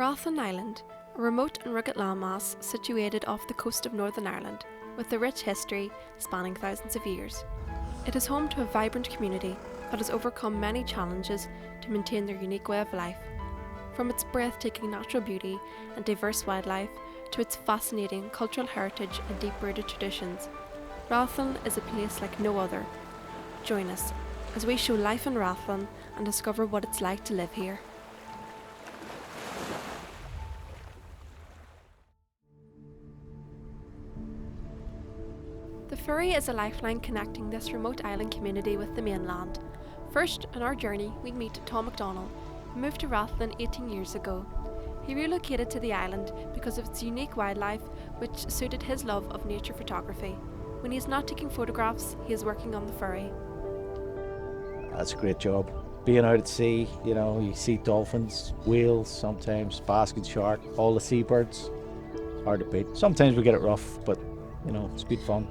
Rathlin Island, a remote and rugged landmass situated off the coast of Northern Ireland, with a rich history spanning thousands of years. It is home to a vibrant community that has overcome many challenges to maintain their unique way of life. From its breathtaking natural beauty and diverse wildlife to its fascinating cultural heritage and deep-rooted traditions, Rathlin is a place like no other. Join us as we show life in Rathlin and discover what it's like to live here. The ferry is a lifeline connecting this remote island community with the mainland. First on our journey, we meet Tom McDonald, who moved to Rathlin 18 years ago. He relocated to the island because of its unique wildlife, which suited his love of nature photography. When he is not taking photographs, he is working on the ferry. That's a great job. Being out at sea, you see dolphins, whales sometimes, basking shark, all the seabirds. Hard to beat. Sometimes we get it rough, but it's good fun.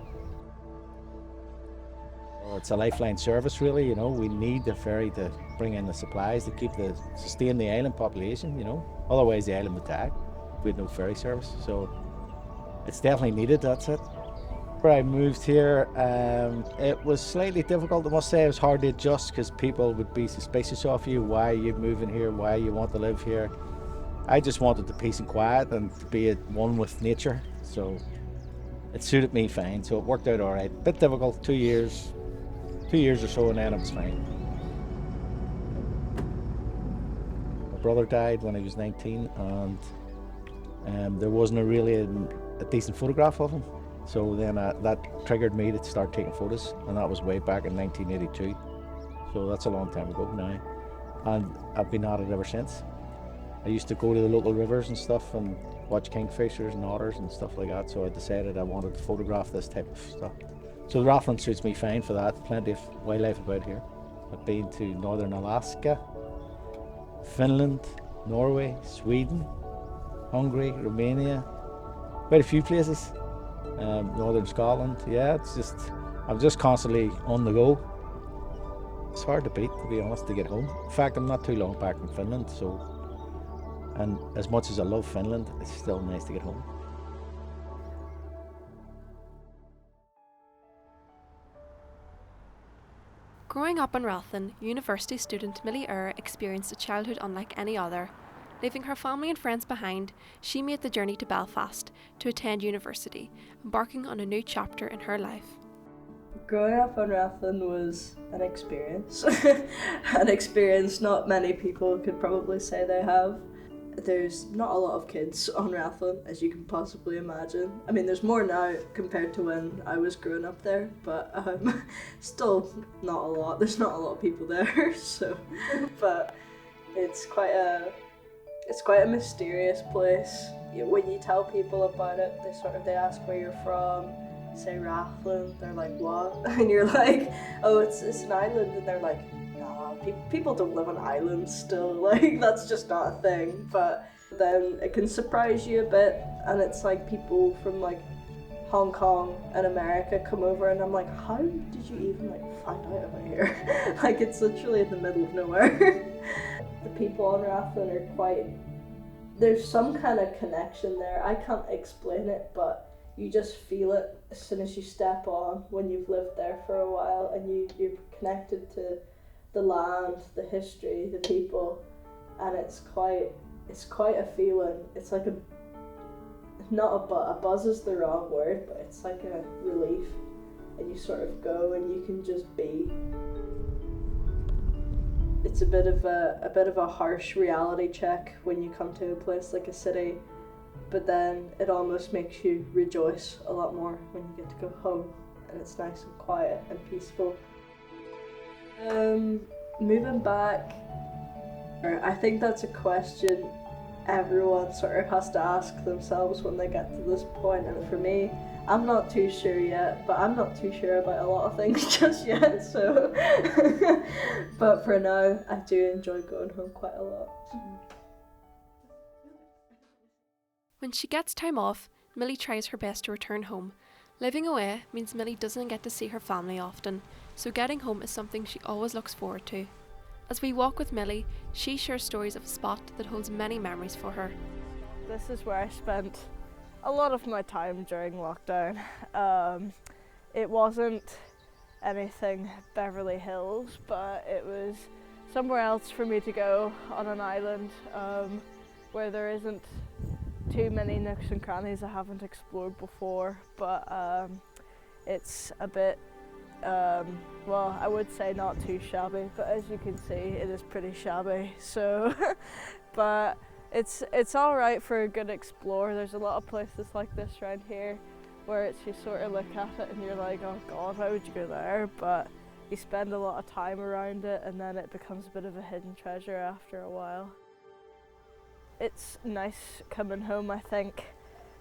Well, it's a lifeline service really, we need the ferry to bring in the supplies to sustain the island population, Otherwise the island would die if we had no ferry service. So it's definitely needed, that's it. Where I moved here, it was slightly difficult, I must say. It was hard to adjust because people would be suspicious of you. Why are you moving here? Why you want to live here? I just wanted the peace and quiet and to be at one with nature. So it suited me fine. So it worked out all right. Bit difficult, 2 years or so, and then it was fine. My brother died when I was 19, and there wasn't a decent photograph of him. So then that triggered me to start taking photos, and that was way back in 1982. So that's a long time ago now, and I've been at it ever since. I used to go to the local rivers and stuff and watch kingfishers and otters and stuff like that, so I decided I wanted to photograph this type of stuff. So Rathlin suits me fine for that, plenty of wildlife about here. I've been to northern Alaska, Finland, Norway, Sweden, Hungary, Romania, quite a few places. Northern Scotland, I'm just constantly on the go. It's hard to beat, to be honest, to get home. In fact, I'm not too long back from Finland, and as much as I love Finland, it's still nice to get home. Growing up in Rathlin, university student Millie Earr experienced a childhood unlike any other. Leaving her family and friends behind, she made the journey to Belfast to attend university, embarking on a new chapter in her life. Growing up on Rathlin was an experience. An experience not many people could probably say they have. There's not a lot of kids on Rathlin, as you can possibly imagine. I mean, there's more now compared to when I was growing up there, but still not a lot. There's not a lot of people there, but it's quite a mysterious place. When you tell people about it, they ask where you're from, say Rathlin, they're like, what? And you're like, oh, it's an island, and they're like, no, people don't live on islands still, like, that's just not a thing. But then it can surprise you a bit, and it's like people from like Hong Kong and America come over, and I'm like, how did you even find out about here? Like, it's literally in the middle of nowhere. The people on Rathlin there's some kind of connection there. I can't explain it, but you just feel it as soon as you step on when you've lived there for a while, and you're connected to the land, the history, the people, and it's quite a feeling. It's like a buzz is the wrong word, but it's like a relief, and you sort of go and you can just be. It's a bit of a harsh reality check when you come to a place like a city, but then it almost makes you rejoice a lot more when you get to go home, and it's nice and quiet and peaceful. Moving back, I think that's a question everyone sort of has to ask themselves when they get to this point, and for me, I'm not too sure yet, but I'm not too sure about a lot of things just yet, so but for now, I do enjoy going home quite a lot. When she gets time off, Millie tries her best to return home. Living away means Millie doesn't get to see her family often, so getting home is something she always looks forward to. As we walk with Millie, she shares stories of a spot that holds many memories for her. This is where I spent a lot of my time during lockdown. It wasn't anything Beverly Hills, but it was somewhere else for me to go on an island where there isn't too many nooks and crannies I haven't explored before, but it's a bit, well, I would say not too shabby, but as you can see, it is pretty shabby, so, but it's all right for a good explore. There's a lot of places like this around here where it's, you sort of look at it and you're like, oh God, why would you go there? But you spend a lot of time around it and then it becomes a bit of a hidden treasure after a while. It's nice coming home, I think,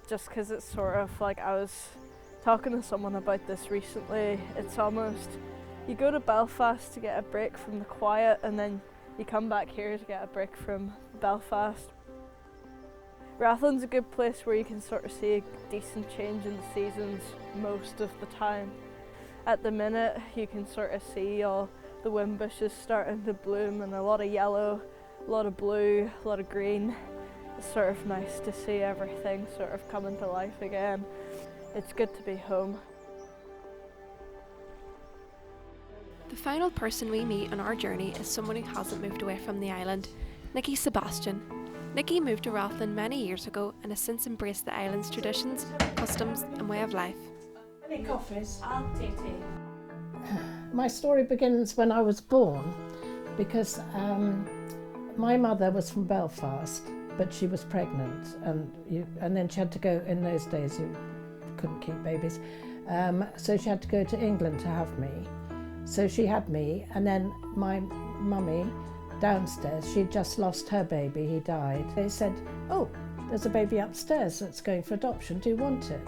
just because it's sort of like, I was talking to someone about this recently, it's almost, you go to Belfast to get a break from the quiet and then you come back here to get a break from Belfast. Rathlin's a good place where you can sort of see a decent change in the seasons most of the time. At the minute you can sort of see all the wind bushes starting to bloom and a lot of yellow, a lot of blue, a lot of green. It's sort of nice to see everything sort of coming to life again. It's good to be home. The final person we meet on our journey is someone who hasn't moved away from the island, Nikki Sebastian. Nikki moved to Rathlin many years ago and has since embraced the island's traditions, customs and way of life. Any coffees? I'll take tea. My story begins when I was born because my mother was from Belfast, but she was pregnant and then she had to go, in those days you couldn't keep babies, so she had to go to England to have me. So she had me, and then my mummy downstairs, she'd just lost her baby, he died. They said, oh, there's a baby upstairs that's going for adoption, do you want it?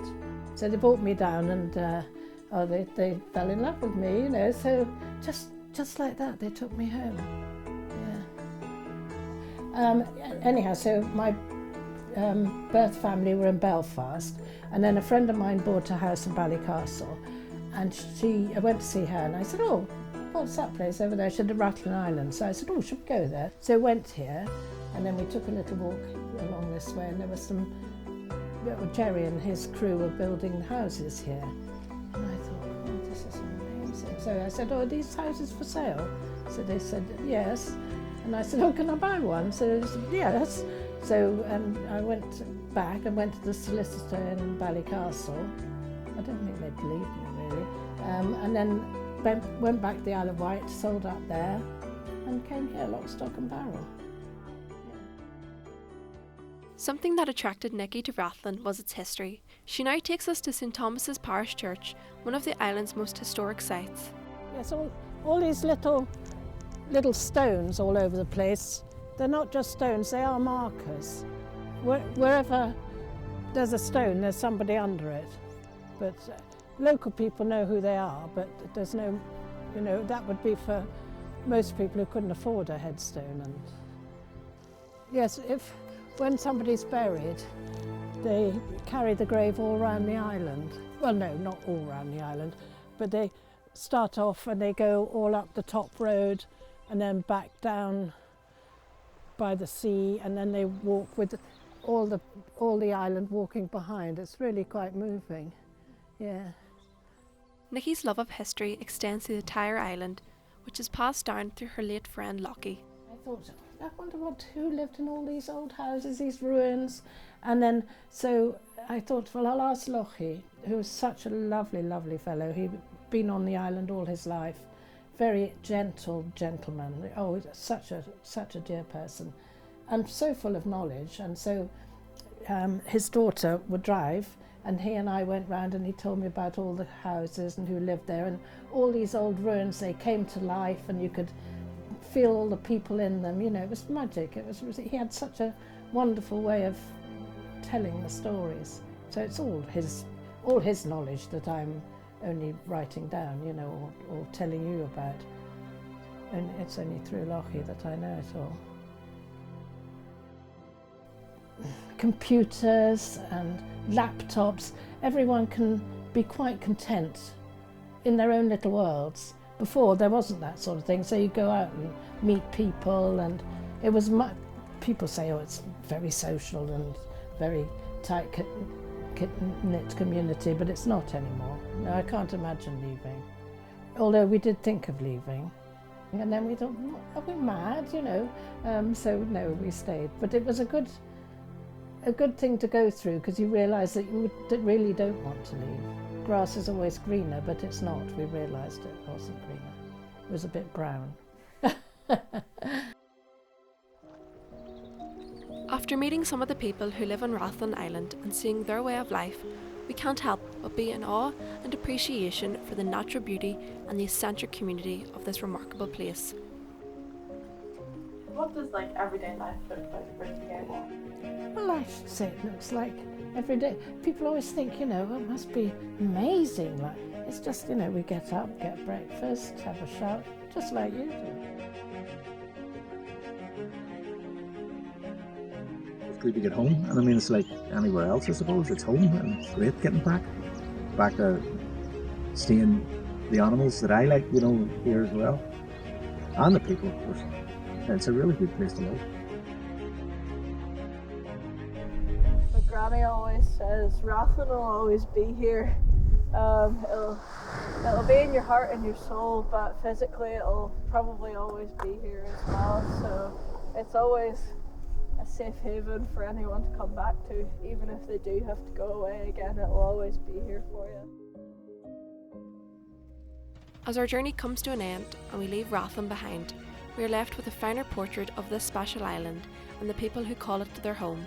So they brought me down and they fell in love with me, you know, so just like that they took me home, yeah. Anyhow, so my birth family were in Belfast, and then a friend of mine bought a house in Ballycastle, and I went to see her and I said, oh, what's that place over there? She said, the Rathlin Island. So I said, oh, should we go there? So we went here, and then we took a little walk along this way, and there was Jerry and his crew were building houses here. And I thought, oh, this is amazing. So I said, oh, are these houses for sale? So they said, yes. And I said, oh, can I buy one? So they said, yes. So I went back and went to the solicitor in Ballycastle. I don't think they believed me, really. And then went back to the Isle of Wight, sold up there, and came here, lock, stock and barrel. Something that attracted Nikki to Rathlin was its history. She now takes us to St Thomas's Parish Church, one of the island's most historic sites. Yes, all these little stones all over the place. They're not just stones, they are markers. Wherever there's a stone, there's somebody under it. But local people know who they are, but there's no, you know, that would be for most people who couldn't afford a headstone. And yes, when somebody's buried, they carry the grave all around the island. Well, no, not all around the island, but they start off and they go all up the top road and then back down by the sea, and then they walk with all the island walking behind. It's really quite moving, yeah. Nikki's love of history extends to the entire island, which is passed down through her late friend Lockie. I thought, I wonder who lived in all these old houses, these ruins. And then, so I thought, well, I'll ask Lockie, who was such a lovely, lovely fellow. He'd been on the island all his life. Very gentle gentleman. Oh, such a dear person. And so full of knowledge. And so his daughter would drive, and he and I went round and he told me about all the houses and who lived there, and all these old ruins, they came to life and you could feel all the people in them, you know, it was magic. He had such a wonderful way of telling the stories. So it's all his knowledge that I'm only writing down, you know, or telling you about. And it's only through Lockie that I know it all. Computers and laptops, everyone can be quite content in their own little worlds, Before there wasn't that sort of thing, so you go out and meet people, and it was people say, oh, it's very social and very tight knit community, but it's not anymore. No, I can't imagine leaving. Although we did think of leaving, and then we thought, are we mad, you know? So no, we stayed. But it was a good thing to go through, because you realise that you really don't want to leave. Grass is always greener, but it's not. We realised it wasn't greener. It was a bit brown. After meeting some of the people who live on Rathlin Island and seeing their way of life, we can't help but be in awe and appreciation for the natural beauty and the eccentric community of this remarkable place. What does like everyday life look like for you? Well, I should say it looks like every day. People always think, you know, it must be amazing. Like, it's just, you know, we get up, get breakfast, have a shower, just like you do. It's good to get home, and I mean, it's like anywhere else, I suppose. It's home, and it's great getting back to seeing the animals that I like, you know, here as well, and the people, of course. It's a really good place to live. My granny always says, Rathlin will always be here. It'll be in your heart and your soul, but physically it'll probably always be here as well. So it's always a safe haven for anyone to come back to. Even if they do have to go away again, it'll always be here for you. As our journey comes to an end and we leave Rathlin behind, we are left with a finer portrait of this special island and the people who call it their home,